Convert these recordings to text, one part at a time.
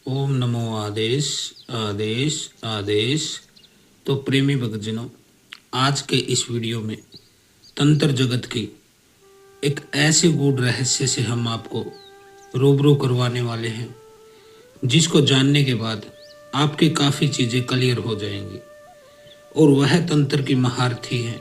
ओम नमो आदेश आदेश आदेश। तो प्रेमी भक्तजनों, आज के इस वीडियो में तंत्र जगत की एक ऐसे गूढ़ रहस्य से हम आपको रूबरू करवाने वाले हैं, जिसको जानने के बाद आपकी काफ़ी चीज़ें क्लियर हो जाएंगी। और वह तंत्र की महारथी है,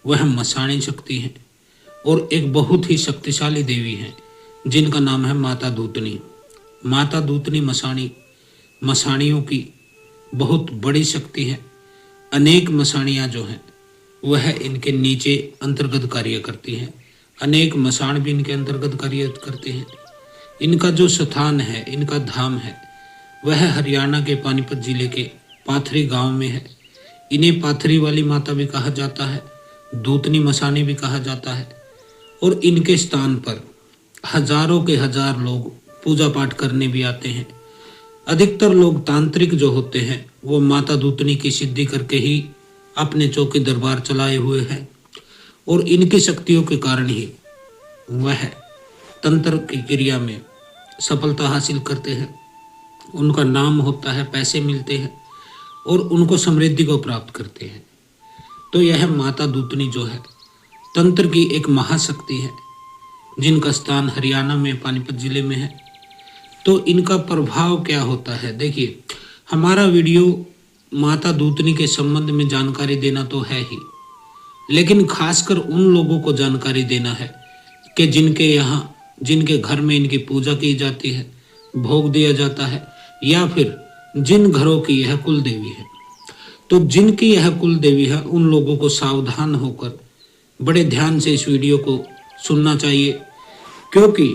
वह मसाणी शक्ति है और एक बहुत ही शक्तिशाली देवी है जिनका नाम है माता दूतनी। माता दूतनी मसाणियों की बहुत बड़ी शक्ति है। अनेक मसाणियाँ जो हैं वह इनके नीचे अंतर्गत कार्य करती हैं, अनेक मसाण भी इनके अंतर्गत कार्य करते हैं। इनका जो स्थान है, इनका धाम है, वह हरियाणा के पानीपत जिले के पाथरी गांव में है। इन्हें पाथरी वाली माता भी कहा जाता है, दूतनी मसाणी भी कहा जाता है। और इनके स्थान पर हजारों के हजार लोग पूजा पाठ करने भी आते हैं। अधिकतर लोग तांत्रिक जो होते हैं वो माता दूतनी की सिद्धि करके ही अपने चौकी दरबार चलाए हुए हैं और इनकी शक्तियों के कारण ही वह तंत्र की क्रिया में सफलता हासिल करते हैं। उनका नाम होता है, पैसे मिलते हैं और उनको समृद्धि को प्राप्त करते हैं। तो यह माता दूतनी जो है तंत्र की एक महाशक्ति है, जिनका स्थान हरियाणा में पानीपत जिले में है। तो इनका प्रभाव क्या होता है, देखिए, हमारा वीडियो माता दूतनी के संबंध में जानकारी देना तो है ही, लेकिन खासकर उन लोगों को जानकारी देना है कि जिनके घर में इनकी पूजा की जाती है, भोग दिया जाता है, या फिर जिन घरों की यह कुल देवी है। तो जिनकी यह कुल देवी है उन लोगों को सावधान होकर बड़े ध्यान से इस वीडियो को सुनना चाहिए, क्योंकि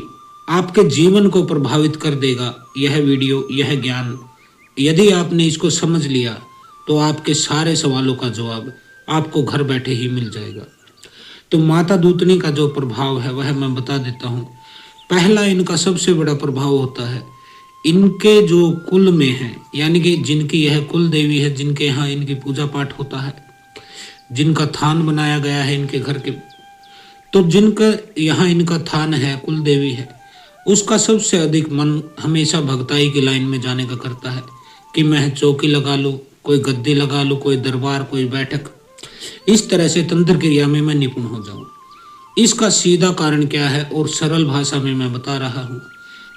आपके जीवन को प्रभावित कर देगा यह वीडियो, यह ज्ञान। यदि आपने इसको समझ लिया तो आपके सारे सवालों का जवाब आपको घर बैठे ही मिल जाएगा। तो माता दूतनी का जो प्रभाव है वह मैं बता देता हूँ। पहला, इनका सबसे बड़ा प्रभाव होता है इनके जो कुल में है, यानी कि जिनकी यह कुल देवी है, जिनके यहाँ इनकी पूजा पाठ होता है, जिनका थान बनाया गया है इनके घर के, तो जिनका यहाँ इनका थान है, कुल देवी है, उसका सबसे अधिक मन हमेशा भक्ताई की लाइन में जाने का करता है कि मैं चौकी लगा लूँ, कोई गद्दी लगा लूँ, कोई दरबार, कोई बैठक, इस तरह से तंत्र क्रिया में मैं निपुण हो जाऊँ। इसका सीधा कारण क्या है और सरल भाषा में मैं बता रहा हूँ।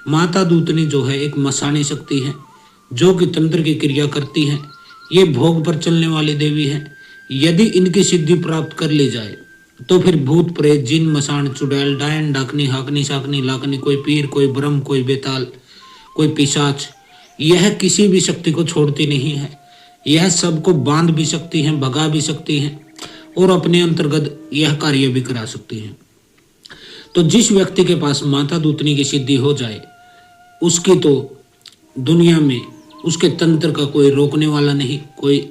माता दूतनी जो है एक मसाणी शक्ति है जो कि तंत्र की क्रिया करती है। ये भोग पर चलने वाली देवी है। यदि इनकी सिद्धि प्राप्त कर ली जाए तो फिर भूत प्रेत, जिन, मसाण, चुड़ैल, डायन, डाकनी, हाकनी, शाकनी, लाकनी, कोई पीर, कोई ब्रह्म, कोई बेताल, कोई पिशाच, यह किसी भी शक्ति को छोड़ती नहीं है। यह सबको बांध भी सकती हैं, भगा भी सकती हैं और अपने अंतर्गत यह कार्य भी करा सकती हैं। तो जिस व्यक्ति के पास माता दूतनी की सिद्धि हो जाए, उसकी तो दुनिया में उसके तंत्र का कोई रोकने वाला नहीं, कोई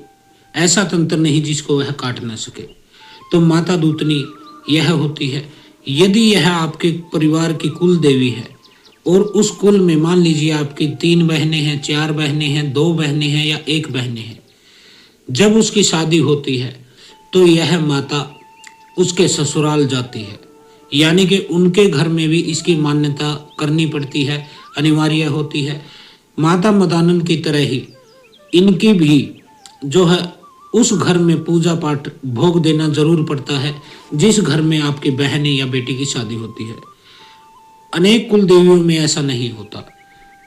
ऐसा तंत्र नहीं जिसको वह काट ना सके। तो माता दूतनी यह होती है। यदि यह आपके परिवार की कुल देवी है और उस कुल में मान लीजिए आपकी 3 बहनें हैं, 4 बहनें हैं, 2 बहनें हैं या 1 बहनें हैं, जब उसकी शादी होती है तो यह माता उसके ससुराल जाती है, यानी कि उनके घर में भी इसकी मान्यता करनी पड़ती है, अनिवार्य होती है। माता मदानन की तरह ही इनकी भी जो है उस घर में पूजा पाठ, भोग देना जरूर पड़ता है जिस घर में आपकी बहन या बेटी की शादी होती है। अनेक कुल देवियों में ऐसा नहीं होता।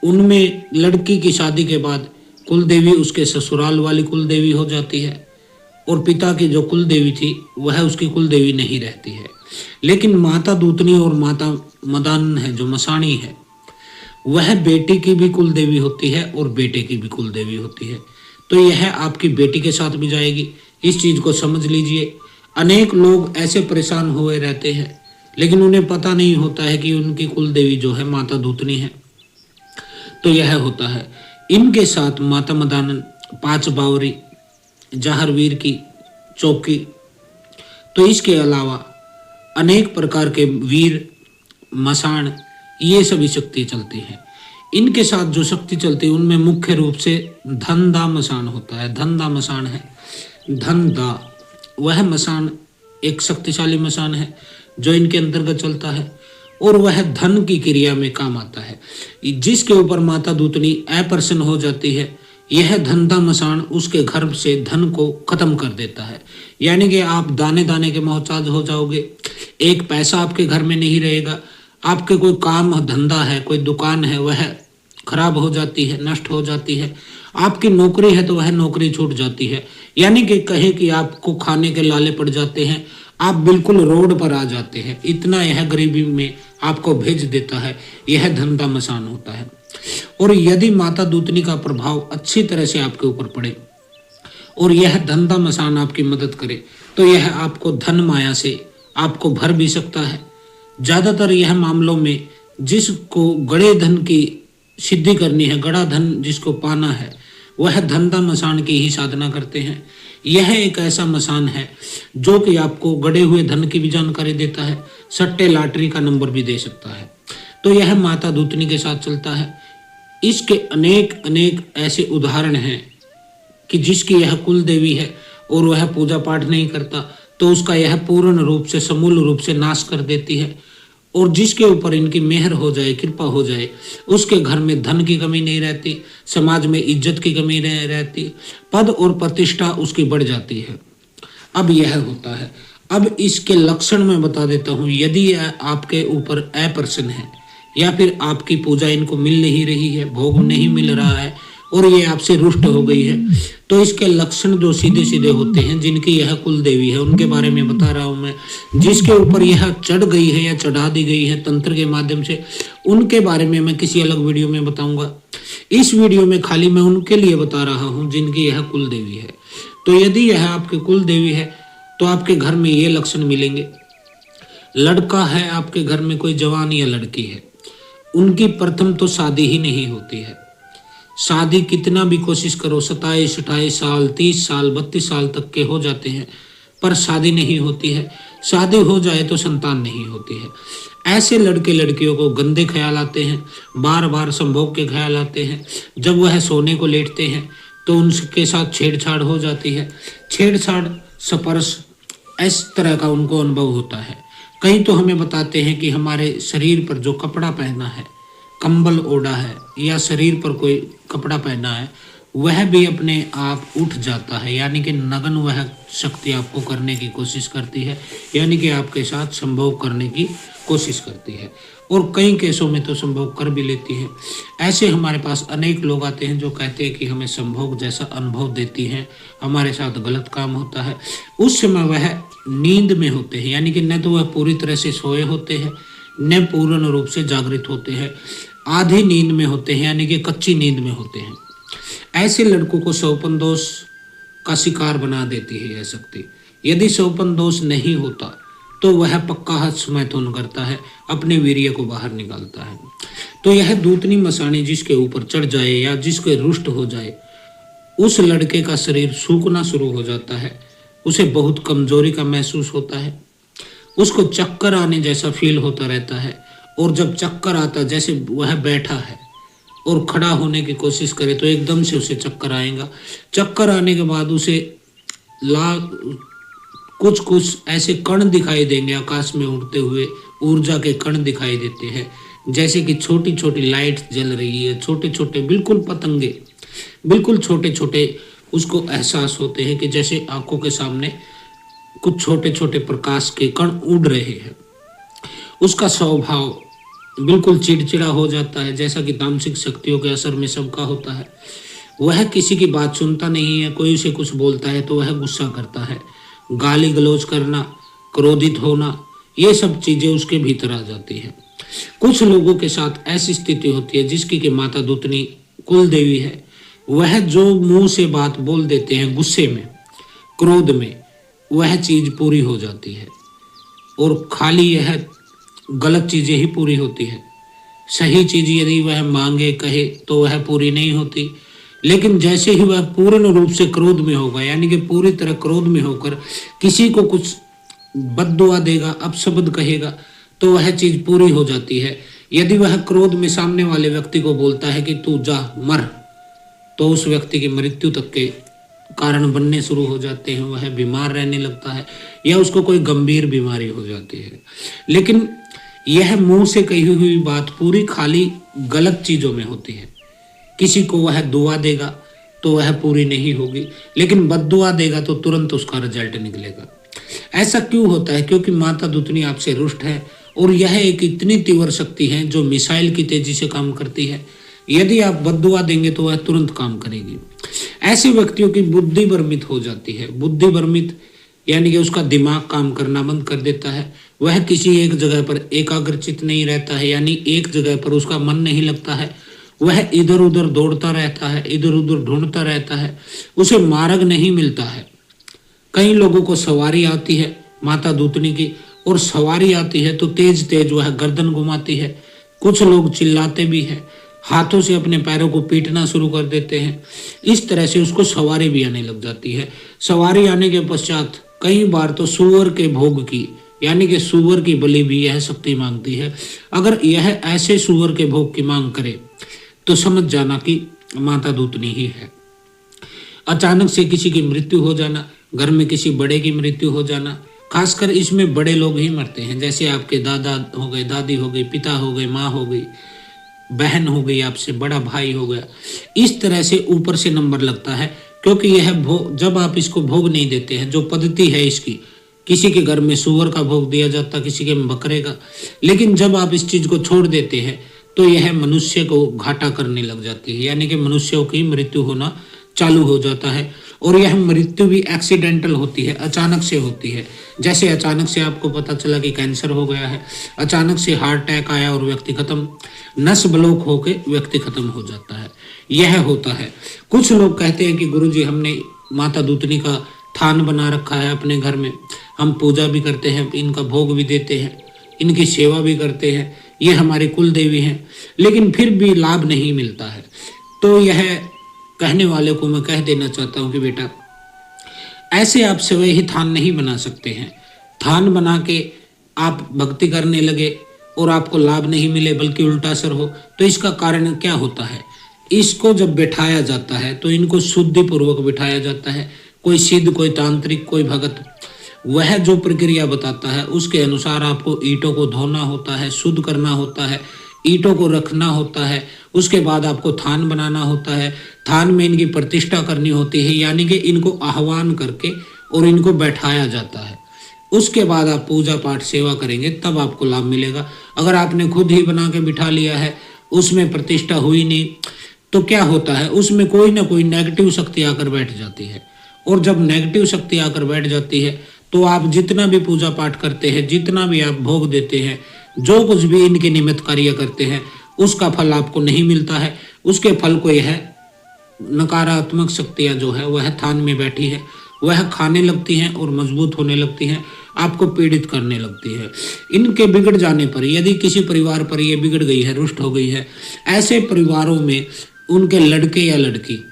उनमें लड़की की शादी के बाद कुल देवी उसके ससुराल वाली कुल देवी हो जाती है और पिता की जो कुल देवी थी वह उसकी कुल देवी नहीं रहती है। लेकिन माता दूतनी और माता मदान है जो मसाणी है, वह बेटी की भी कुल देवी होती है और बेटे की भी कुल देवी होती है। तो यह आपकी बेटी के साथ भी जाएगी, इस चीज को समझ लीजिए। अनेक लोग ऐसे परेशान हुए रहते हैं लेकिन उन्हें पता नहीं होता है कि उनकी कुल देवी जो है माता दूतनी है। तो यह होता है। इनके साथ माता मदानन, 5 बावरी, जहरवीर की चौकी, तो इसके अलावा अनेक प्रकार के वीर, मसाण, ये सभी शक्ति चलती है। इनके साथ जो शक्ति चलती है उनमें मुख्य रूप से धनदा मसान होता है। धनदा मसान है, धनदा, वह मसान एक शक्तिशाली मसान है जो इनके अंतर्गत चलता है। और वह धन की क्रिया में काम आता है। जिसके ऊपर माता दूतनी अप्रसन्न हो जाती है, यह धंधा मसान उसके घर से धन को खत्म कर देता है। यानी कि आप दाने दाने के मोहताज हो जाओगे, एक पैसा आपके घर में नहीं रहेगा। आपके कोई काम धंधा है, कोई दुकान है, वह खराब हो जाती है, नष्ट हो जाती है। आपकी नौकरी है तो वह नौकरी छूट जाती है। यानी कि कहे कि आपको खाने के लाले पड़ जाते हैं, आप बिल्कुल रोड पर आ जाते हैं। इतना यह गरीबी में आपको भेज देता है। यह धंधा मसान होता है। और यदि माता दूतनी का प्रभाव अच्छी तरह से आपके ऊपर पड़े और यह धंधा मसान आपकी मदद करे, तो यह आपको धन माया से आपको भर भी सकता है। ज्यादातर यह मामलों में जिसको गड़े धन की सिद्धि करनी है, गड़ा धन जिसको पाना है, वह धंधा मसान की ही साधना करते हैं। यह एक ऐसा मसान है जो कि आपको गड़े हुए धन की भी जानकारी देता है, सट्टे लॉटरी का नंबर भी दे सकता है। तो यह माता दूतनी के साथ चलता है। इसके अनेक अनेक ऐसे उदाहरण हैं कि जिसकी यह कुल देवी है और वह पूजा पाठ नहीं करता तो उसका यह पूर्ण रूप से समूल रूप से नाश कर देती है। और जिसके ऊपर इनकी मेहर हो जाए, कृपा हो जाए, उसके घर में धन की कमी नहीं रहती, समाज में इज्जत की कमी नहीं रहती, पद और प्रतिष्ठा उसकी बढ़ जाती है। अब यह होता है। अब इसके लक्षण मैं बता देता हूँ। यदि यह आपके ऊपर अप्रसन्न है या फिर आपकी पूजा इनको मिल नहीं रही है, भोग नहीं मिल रहा है और ये आपसे रुष्ट हो गई है, तो इसके लक्षण जो सीधे सीधे होते हैं, जिनकी यह कुल देवी है उनके बारे में बता रहा हूं मैं। जिसके ऊपर यह चढ़ गई है या चढ़ा दी गई है तंत्र के माध्यम से, उनके बारे में मैं किसी अलग वीडियो में बताऊंगा। इस वीडियो में खाली मैं उनके लिए बता रहा हूं जिनकी यह कुल देवी है। तो यदि यह आपकी कुल देवी है तो आपके घर में ये लक्षण मिलेंगे। लड़का है आपके घर में, कोई जवान या लड़की है, उनकी प्रथम तो शादी ही नहीं होती है। शादी कितना भी कोशिश करो, 27-28 साल, 30 साल, 32 साल तक के हो जाते हैं, पर शादी नहीं होती है। शादी हो जाए तो संतान नहीं होती है। ऐसे लड़के लड़कियों को गंदे ख्याल आते हैं, बार बार संभोग के ख्याल आते हैं। जब वह सोने को लेटते हैं तो उनके साथ छेड़छाड़ हो जाती है। छेड़छाड़, स्पर्श, इस तरह का उनको अनुभव होता है। कई तो हमें बताते हैं कि हमारे शरीर पर जो कपड़ा पहना है, कंबल ओढ़ा है या शरीर पर कोई कपड़ा पहना है, वह भी अपने आप उठ जाता है। यानी कि नगन वह शक्ति आपको करने की कोशिश करती है, यानी कि आपके साथ संभोग करने की कोशिश करती है। और कई केसों में तो संभोग कर भी लेती है। ऐसे हमारे पास अनेक लोग आते हैं जो कहते हैं कि हमें संभोग जैसा अनुभव देती हैं, हमारे साथ गलत काम होता है। उस समय वह नींद में होते हैं, यानी कि न तो वह पूरी तरह से सोए होते हैं न पूर्ण रूप से जागृत होते हैं, आधी नींद में होते हैं, यानी कि कच्ची नींद में होते हैं। ऐसे लड़कों को सोपन दोष का शिकार बना देती है यह शक्ति। यदि सोपन दोष नहीं होता तो वह पक्का हाथ मैथुन करता है, अपने वीर्य को बाहर निकालता है। तो यह दूतनी मसानी जिसके ऊपर चढ़ जाए या जिसके रुष्ट हो जाए, उस लड़के का शरीर सूखना शुरू हो जाता है, उसे बहुत कमजोरी का महसूस होता है, उसको चक्कर आने जैसा फील होता रहता है। और जब चक्कर आता, जैसे वह बैठा है और खड़ा होने की कोशिश करे तो एकदम से उसे चक्कर आएगा। चक्कर आने के बाद उसे कुछ कुछ ऐसे कण दिखाई देंगे, आकाश में उड़ते हुए ऊर्जा के कण दिखाई देते हैं, जैसे कि छोटी छोटी लाइट जल रही है, छोटे छोटे बिल्कुल पतंगे, बिल्कुल छोटे छोटे उसको एहसास होते हैं कि जैसे आंखों के सामने कुछ छोटे छोटे प्रकाश के कण उड़ रहे हैं। उसका स्वभाव बिल्कुल चिड़चिड़ा हो जाता है, जैसा कि तामसिक शक्तियों के असर में सबका होता है। वह किसी की बात सुनता नहीं है, कोई उसे कुछ बोलता है तो वह गुस्सा करता है, गाली गलौज करना, क्रोधित होना, ये सब चीजें उसके भीतर आ जाती है। कुछ लोगों के साथ ऐसी स्थिति होती है जिसकी कि माता दूतनी कुल देवी है, वह जो मुंह से बात बोल देते हैं गुस्से में, क्रोध में, वह चीज पूरी हो जाती है। और खाली यह गलत चीजें ही पूरी होती है। सही चीज यदि वह मांगे कहे तो वह पूरी नहीं होती। लेकिन जैसे ही वह पूर्ण रूप से क्रोध में होगा, यानी कि पूरी तरह क्रोध में होकर किसी को कुछ बद्दुआ देगा, अपशब्द कहेगा, तो वह चीज पूरी हो जाती है। यदि वह क्रोध में सामने वाले व्यक्ति को बोलता है कि तू जा मर, तो उस व्यक्ति की मृत्यु तक के कारण बनने शुरू हो जाते हैं। वह बीमार रहने लगता है या उसको कोई गंभीर बीमारी हो जाती है। लेकिन यह मुंह से कही हुई बात पूरी खाली गलत चीजों में होती है। किसी को वह दुआ देगा तो वह पूरी नहीं होगी, लेकिन बद्दुआ देगा तो तुरंत उसका रिजल्ट निकलेगा। ऐसा क्यों होता है? क्योंकि माता दूतनी आपसे रुष्ट है और यह एक इतनी तीव्र शक्ति है जो मिसाइल की तेजी से काम करती है। यदि आप बद्दुआ देंगे तो वह तुरंत काम करेगी। ऐसे व्यक्तियों की बुद्धि भ्रमित हो जाती है। बुद्धि भ्रमित यानी कि उसका दिमाग काम करना बंद कर देता है। वह किसी एक जगह पर एकाग्रचित नहीं रहता है, यानी एक जगह पर उसका मन नहीं लगता है। वह इधर उधर दौड़ता रहता है, इधर उधर ढूंढता रहता है, उसे मार्ग नहीं मिलता है। कई लोगों को सवारी आती है माता दूतनी की, और सवारी आती है तो तेज तेज वह गर्दन घुमाती है। कुछ लोग चिल्लाते भी हैं, हाथों से अपने पैरों को पीटना शुरू कर देते हैं। इस तरह से उसको सवारी भी आने लग जाती है। सवारी आने के पश्चात कई बार तो सुअर के भोग की यानी कि सुअर की बलि भी यह शक्ति मांगती है। अगर यह ऐसे सुअर के भोग की मांग करे तो समझ जाना कि माता दूतनी ही है। अचानक से किसी की मृत्यु हो जाना, घर में किसी बड़े की मृत्यु हो जाना, खासकर इसमें बड़े लोग ही मरते हैं, जैसे आपके दादा हो गए, दादी हो गई, पिता हो गए, माँ हो गई, बहन हो गई, आपसे बड़ा भाई हो गया। इस तरह से ऊपर से नंबर लगता है, क्योंकि यह भोग जब आप इसको भोग नहीं देते हैं, जो पद्धति है इसकी, किसी के घर में सुअर का भोग दिया जाता, किसी के में बकरे का, लेकिन जब आप इस चीज को छोड़ देते हैं तो यह मनुष्य को घाटा करने लग जाती है, यानी कि मनुष्यों की मृत्यु होना चालू हो जाता है। और यह मृत्यु भी एक्सीडेंटल होती है, अचानक से होती है। जैसे अचानक से आपको पता चला कि कैंसर हो गया है, अचानक से हार्ट अटैक आया और व्यक्ति खत्म, नस ब्लॉक होके व्यक्ति खत्म हो जाता है, यह होता है। कुछ लोग कहते हैं कि गुरुजी हमने माता दूतनी का थान बना रखा है अपने घर में, हम पूजा भी करते हैं, इनका भोग भी देते हैं, इनकी सेवा भी करते हैं, ये हमारे कुल देवी हैं, लेकिन फिर भी लाभ नहीं मिलता है। तो यह कहने वाले को मैं कह देना चाहता हूं कि बेटा, ऐसे आप स्वयं ही थान नहीं बना सकते हैं। थान बना के आप भक्ति करने लगे और आपको लाभ नहीं मिले बल्कि उल्टा असर हो, तो इसका कारण क्या होता है? इसको जब बैठाया जाता है तो इनको शुद्धि पूर्वक बिठाया जाता है। कोई सिद्ध, कोई तांत्रिक, कोई भगत, वह जो प्रक्रिया बताता है उसके अनुसार आपको ईंटों को धोना होता है, शुद्ध करना होता है, ईंटों को रखना होता है, उसके बाद आपको थान बनाना होता है, थान में इनकी प्रतिष्ठा करनी होती है, यानी कि इनको आह्वान करके और इनको बैठाया जाता है। उसके बाद आप पूजा पाठ सेवा करेंगे तब आपको लाभ मिलेगा। अगर आपने खुद ही बना के बिठा लिया है, उसमें प्रतिष्ठा हुई नहीं, तो क्या होता है, उसमें कोई ना कोई नेगेटिव शक्ति आकर बैठ जाती है। और जब नेगेटिव शक्ति आकर बैठ जाती है तो आप जितना भी पूजा पाठ करते हैं, जितना भी आप भोग देते हैं, जो कुछ भी इनके निमित्त कार्य करते हैं, उसका फल आपको नहीं मिलता है। उसके फल को यह नकारात्मक शक्तियां जो है वह थान में बैठी है, वह खाने लगती हैं और मजबूत होने लगती हैं, आपको पीड़ित करने लगती है। इनके बिगड़ जाने पर, यदि किसी परिवार पर यह बिगड़ गई है, रुष्ट हो गई है, ऐसे परिवारों में उनके लड़के या लड़की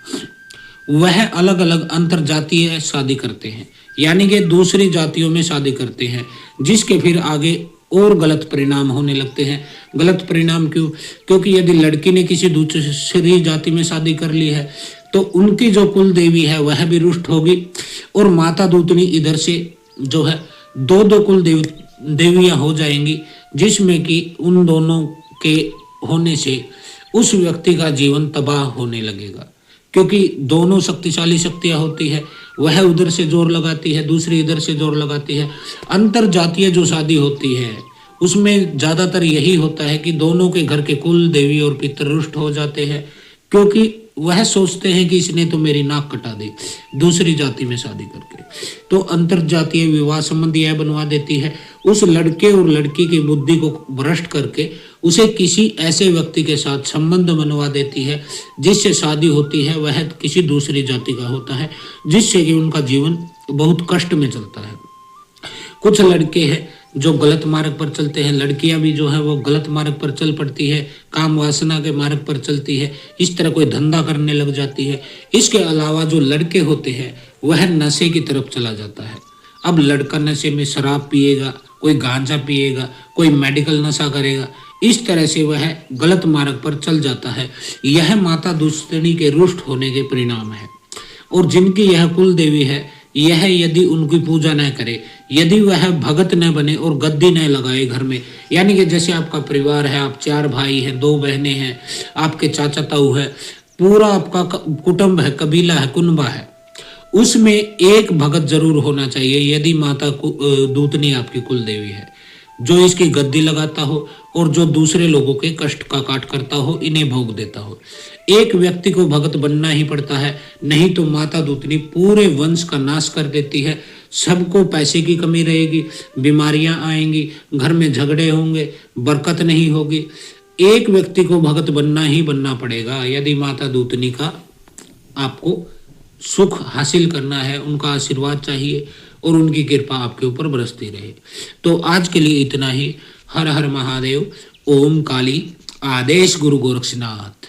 वह अलग अलग अंतर जातीय शादी करते हैं, यानी कि दूसरी जातियों में शादी करते हैं, जिसके फिर आगे और गलत परिणाम होने लगते हैं। गलत परिणाम क्यों? क्योंकि यदि लड़की ने किसी दूसरी जाति में शादी कर ली है तो उनकी जो कुल देवी है वह भी रुष्ट होगी, और माता दूतनी इधर से जो है दो दो कुल देवियां हो जाएंगी, जिसमें कि उन दोनों के होने से उस व्यक्ति का जीवन तबाह होने लगेगा। क्योंकि दोनों शक्तिशाली शक्तियां होती है, वह उधर से जोर लगाती है, दूसरी इधर से जोर लगाती है। अंतर जातीय जो शादी होती है उसमें ज्यादातर यही होता है कि दोनों के घर के कुल देवी और पितर रुष्ट हो जाते हैं, क्योंकि वह सोचते हैं कि इसने तो मेरी नाक कटा दी दूसरी जाति में शादी करके। तो अंतर जातीय विवाह संबंध यह बनवा देती है, उस लड़के और लड़की की बुद्धि को भ्रष्ट करके उसे किसी ऐसे व्यक्ति के साथ संबंध बनवा देती है जिससे शादी होती है, वह किसी दूसरी जाति का होता है, जिससे कि उनका जीवन बहुत कष्ट में चलता है। कुछ लड़के हैं जो गलत मार्ग पर चलते हैं, लड़कियां भी जो है वो गलत मार्ग पर चल पड़ती है, काम वासना के मार्ग पर चलती है, इस तरह कोई धंधा करने लग जाती है। इसके अलावा जो लड़के होते हैं वह नशे की तरफ चला जाता है। अब लड़का नशे में शराब पिएगा, कोई गांजा पिएगा, कोई मेडिकल नशा करेगा, इस तरह से वह गलत मार्ग पर चल जाता है। यह माता दूतनी के रुष्ट होने के परिणाम है। और जिनकी यह कुल देवी है, यह यदि उनकी पूजा न करे, यदि वह भगत न बने और गद्दी न लगाए घर में, यानी कि जैसे आपका परिवार है, आप 4 भाई हैं, 2 बहनें हैं, आपके चाचा ताऊ है, पूरा आपका कुटुंब है, कबीला है, कुनबा है, उसमें एक भगत जरूर होना चाहिए यदि माता दूतनी आपकी कुल देवी है, जो इसकी गद्दी लगाता हो और जो दूसरे लोगों के कष्ट का काट करता हो, इन्हें भोग देता हो। एक व्यक्ति को भगत बनना ही पड़ता है, नहीं तो माता दूतनी पूरे वंश का नाश कर देती है। सबको पैसे की कमी रहेगी, बीमारियां आएंगी, घर में झगड़े होंगे, बरकत नहीं होगी। एक व्यक्ति को भगत बनना ही बनना पड़ेगा यदि माता दूतनी का आपको सुख हासिल करना है, उनका आशीर्वाद चाहिए और उनकी कृपा आपके ऊपर बरसती रहे। तो आज के लिए इतना ही। हर हर महादेव। ओम काली। आदेश गुरु गोरक्षनाथ।